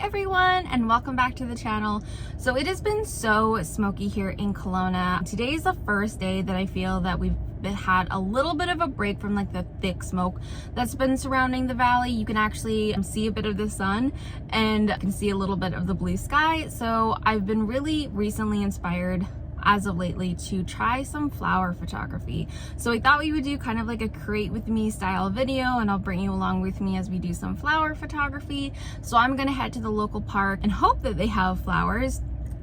everyone, and welcome back to the channel. So it has been so smoky here in Kelowna. Today is the first day that I feel that we've had a little bit of a break from like the thick smoke that's been surrounding the valley. You can actually see a bit of the sun and can see a little bit of the blue sky. So I've been really recently inspired as of lately to try some flower photography. So I thought we would do kind of like a create with me style video, and I'll bring you along with me as we do some flower photography. So I'm gonna head to the local park and hope that they have flowers.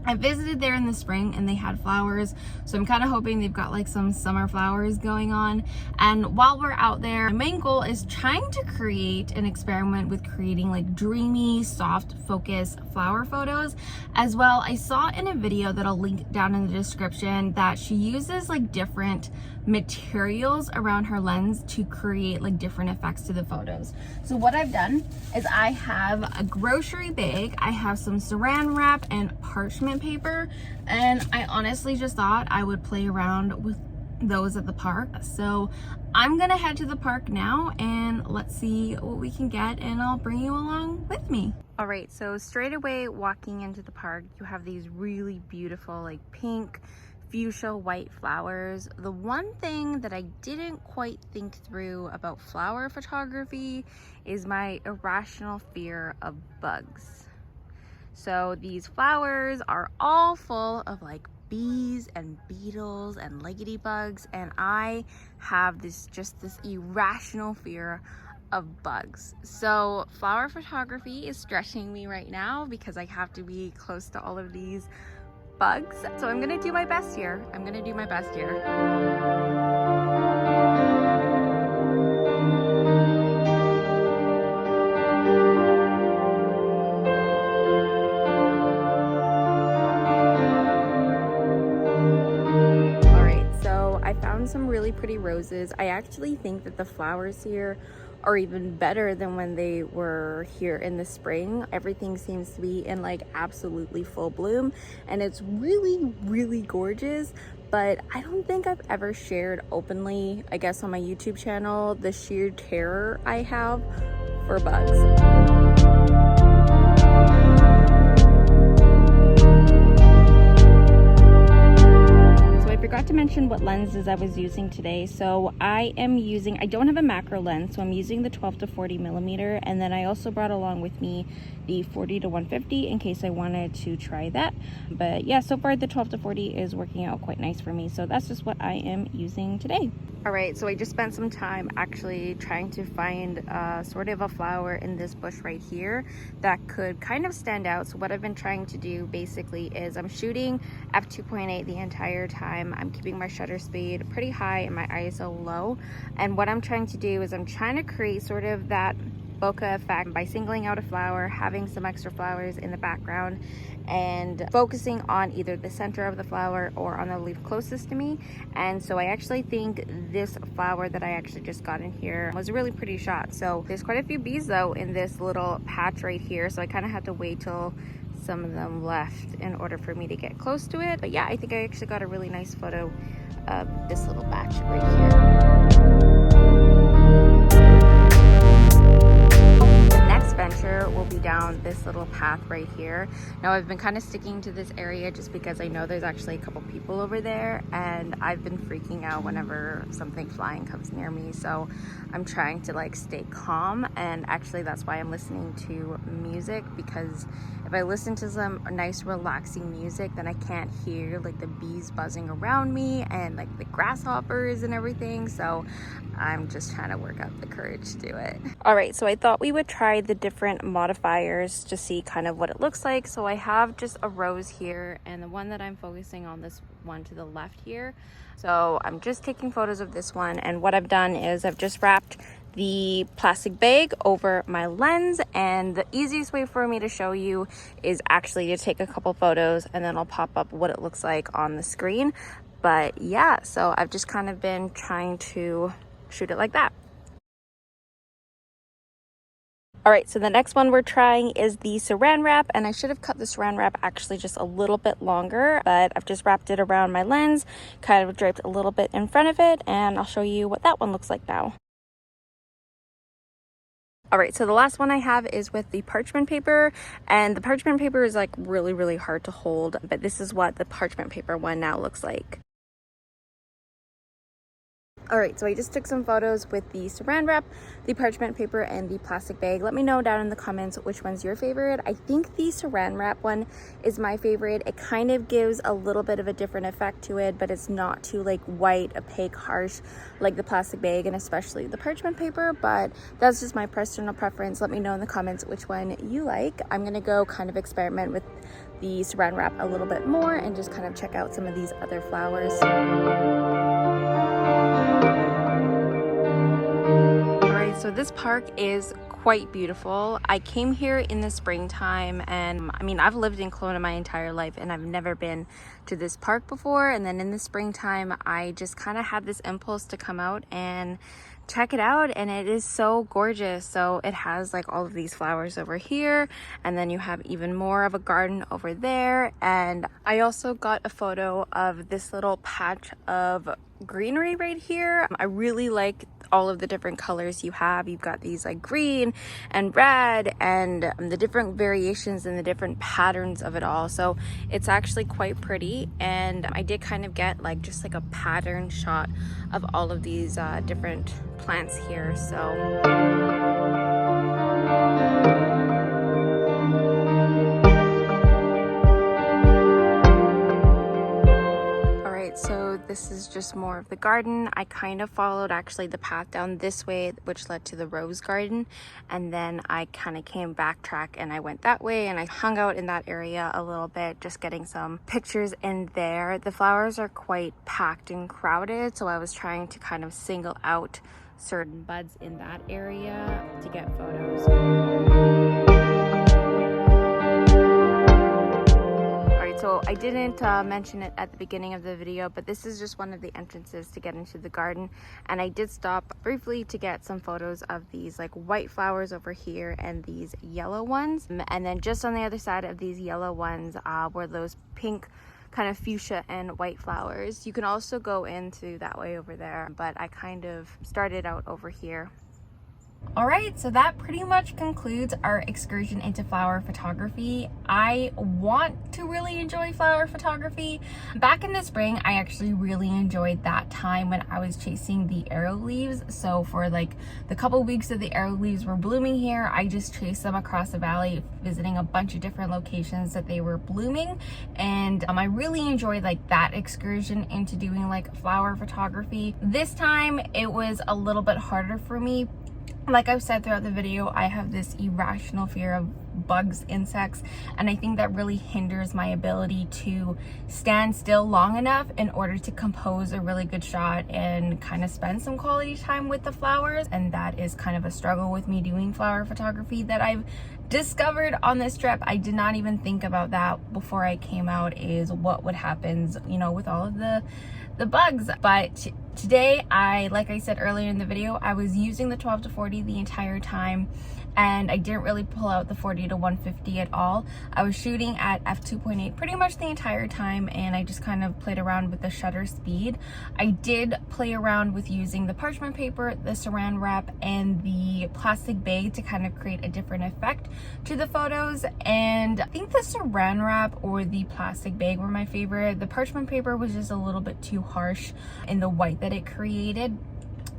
I visited there in the spring and they had flowers, so I'm kind of hoping they've got like some summer flowers going on. And while we're out there, my main goal is trying to create an experiment with creating like dreamy, soft focus flower photos. As well, I saw in a video that I'll link down in the description that she uses like different materials around her lens to create like different effects to the photos. So what I've done is I have a grocery bag, I have some saran wrap and parchment paper, and I honestly just thought I would play around with those at the park. So I'm gonna head to the park now and let's see what we can get, and I'll bring you along with me. All right, so straight away walking into the park, you have these really beautiful like pink, fuchsia white flowers. The one thing that I didn't quite think through about flower photography is my irrational fear of bugs. So these flowers are all full of like bees and beetles and leggedy bugs, and I have this irrational fear of bugs. So flower photography is stretching me right now because I have to be close to all of these bugs. So I'm gonna do my best here. Alright, so I found some really pretty roses. I actually think that the flowers here are even better than when they were here in the spring. Everything seems to be in like absolutely full bloom, and it's really gorgeous. But I don't think I've ever shared openly, I guess on my YouTube channel, the sheer terror I have for bugs. I forgot to mention what lenses I was using today. So I don't have a macro lens, so I'm using the 12 to 40 millimeter, and then I also brought along with me the 40 to 150 in case I wanted to try that. But yeah, so far the 12 to 40 is working out quite nice for me, so that's just what I am using today. All right, so I just spent some time actually trying to find sort of a flower in this bush right here that could kind of stand out. So what I've been trying to do basically is I'm shooting f2.8 the entire time. I'm keeping my shutter speed pretty high and my ISO low. And what I'm trying to do is I'm trying to create sort of that bokeh effect by singling out a flower, having some extra flowers in the background, and focusing on either the center of the flower or on the leaf closest to me. And so I actually think this flower that I actually just got in here was a really pretty shot. So there's quite a few bees though in this little patch right here, so I kind of had to wait till some of them left in order for me to get close to it. But yeah, I think I actually got a really nice photo of this little batch right here. Venture will be down this little path right here. Now I've been kind of sticking to this area just because I know there's actually a couple people over there, and I've been freaking out whenever something flying comes near me, so I'm trying to like stay calm. And actually that's why I'm listening to music, because if I listen to some nice relaxing music, then I can't hear like the bees buzzing around me and like the grasshoppers and everything. So I'm just trying to work up the courage to do it. All right, so I thought we would try the different modifiers to see kind of what it looks like. So I have just a rose here, and the one that I'm focusing on, this one to the left here. So I'm just taking photos of this one, and what I've done is I've just wrapped the plastic bag over my lens, and the easiest way for me to show you is actually to take a couple photos and then I'll pop up what it looks like on the screen. But yeah, so I've just kind of been trying to shoot it like that. All right, so the next one we're trying is the saran wrap, and I should have cut the saran wrap actually just a little bit longer, but I've just wrapped it around my lens, kind of draped a little bit in front of it, and I'll show you what that one looks like now. All right, so the last one I have is with the parchment paper, and the parchment paper is like really hard to hold, but this is what the parchment paper one now looks like. All right, so I just took some photos with the saran wrap, the parchment paper, and the plastic bag. Let me know down in the comments which one's your favorite. I think the saran wrap one is my favorite. It kind of gives a little bit of a different effect to it, but it's not too like white, opaque, harsh like the plastic bag and especially the parchment paper, but that's just my personal preference. Let me know in the comments which one you like. I'm gonna go kind of experiment with the saran wrap a little bit more and just kind of check out some of these other flowers. So this park is quite beautiful. I came here in the springtime, and I mean, I've lived in Kelowna my entire life and I've never been to this park before, and then in the springtime I just kind of had this impulse to come out and check it out, and it is so gorgeous. So it has like all of these flowers over here, and then you have even more of a garden over there, and I also got a photo of this little patch of greenery right here. I really like all of the different colors you have. You've got these like green and red and the different variations and the different patterns of it all. So it's actually quite pretty, and I did kind of get like just like a pattern shot of all of these different plants here. So so this is just more of the garden. I kind of followed actually the path down this way, which led to the rose garden, and then I kind of came backtrack and I went that way, and I hung out in that area a little bit, just getting some pictures in there. The flowers are quite packed and crowded, so I was trying to kind of single out certain buds in that area to get photos. So I didn't mention it at the beginning of the video, but this is just one of the entrances to get into the garden, and I did stop briefly to get some photos of these like white flowers over here and these yellow ones, and then just on the other side of these yellow ones were those pink kind of fuchsia and white flowers. You can also go into that way over there, but I kind of started out over here. All right, so that pretty much concludes our excursion into flower photography. I want to really enjoy flower photography. Back in the spring, I actually really enjoyed that time when I was chasing the arrow leaves. So for like the couple weeks that the arrow leaves were blooming here, I just chased them across the valley, visiting a bunch of different locations that they were blooming. And I really enjoyed like that excursion into doing like flower photography. This time it was a little bit harder for me. Like I've said throughout the video, I have this irrational fear of bugs, insects, and I think that really hinders my ability to stand still long enough in order to compose a really good shot and kind of spend some quality time with the flowers. And that is kind of a struggle with me doing flower photography that I've discovered on this trip. I did not even think about that before I came out, is what would happen, you know, with all of the bugs. But today, like I said earlier in the video, I was using the 12 to 40 the entire time, and I didn't really pull out the 40 to 150 at all. I was shooting at f2.8 pretty much the entire time, and I just kind of played around with the shutter speed. I did play around with using the parchment paper, the saran wrap, and the plastic bag to kind of create a different effect to the photos. And I think the saran wrap or the plastic bag were my favorite. The parchment paper was just a little bit too harsh in the white that it created,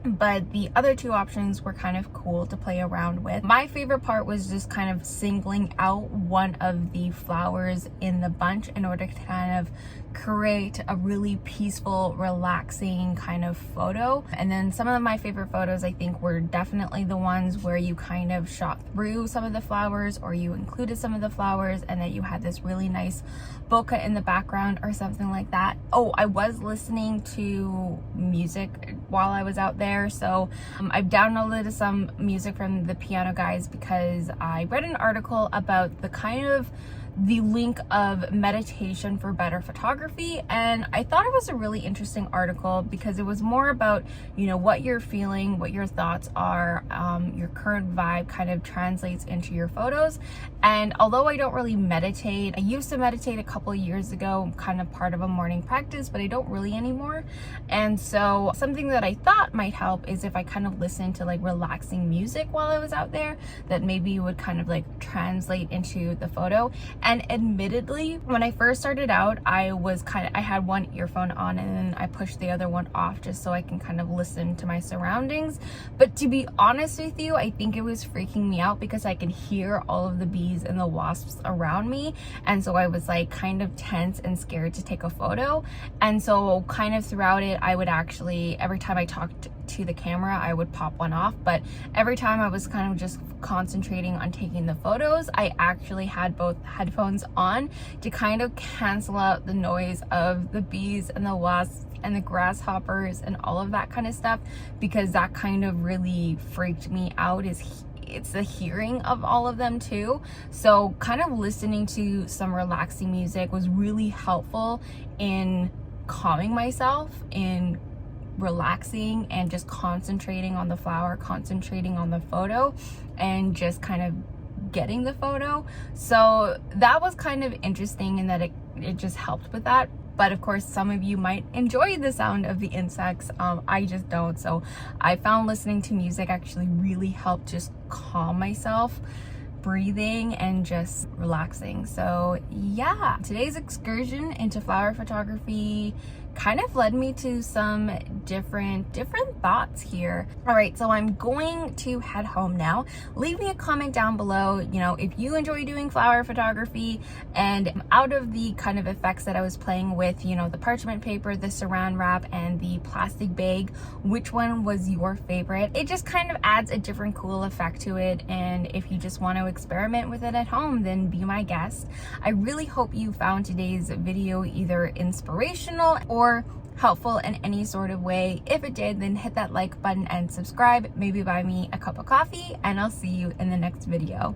but the other two options were kind of cool to play around with. My favorite part was just kind of singling out one of the flowers in the bunch in order to kind of create a really peaceful, relaxing kind of photo. And then some of my favorite photos, I think, were definitely the ones where you kind of shot through some of the flowers, or you included some of the flowers, and that you had this really nice bokeh in the background or something like that. Oh, I was listening to music while I was out there, so I've downloaded some music from the Piano Guys because I read an article about the kind of the link of meditation for better photography, and I thought it was a really interesting article because it was more about, you know, what you're feeling, what your thoughts are, your current vibe kind of translates into your photos. And although I don't really meditate, I used to meditate a couple of years ago, kind of part of a morning practice, but I don't really anymore. And so something that I thought might help is if I kind of listened to like relaxing music while I was out there, that maybe would kind of like translate into the photo. And admittedly, when I first started out, I had one earphone on and then I pushed the other one off just so I can kind of listen to my surroundings. But to be honest with you, I think it was freaking me out because I could hear all of the bees and the wasps around me. And so I was like kind of tense and scared to take a photo. And so kind of throughout it, I would actually, every time I talked to the camera, I would pop one off. But every time I was kind of just concentrating on taking the photos, I actually had both headphones on to kind of cancel out the noise of the bees and the wasps and the grasshoppers and all of that kind of stuff, because that kind of really freaked me out. It's the hearing of all of them too. So kind of listening to some relaxing music was really helpful in calming myself, in relaxing and just concentrating on the flower, concentrating on the photo, and just kind of getting the photo. So that was kind of interesting in that it just helped with that. But of course, some of you might enjoy the sound of the insects. I just don't. So I found listening to music actually really helped just calm myself, breathing and just relaxing. So yeah, today's excursion into flower photography kind of led me to some different thoughts here. All right, so I'm going to head home now. Leave me a comment down below, you know, if you enjoy doing flower photography, and out of the kind of effects that I was playing with, you know, the parchment paper, the saran wrap, and the plastic bag, which one was your favorite? It just kind of adds a different cool effect to it. And if you just want to experiment with it at home, then be my guest. I really hope you found today's video either inspirational or helpful in any sort of way. If it did, then hit that like button and subscribe. Maybe buy me a cup of coffee, and I'll see you in the next video.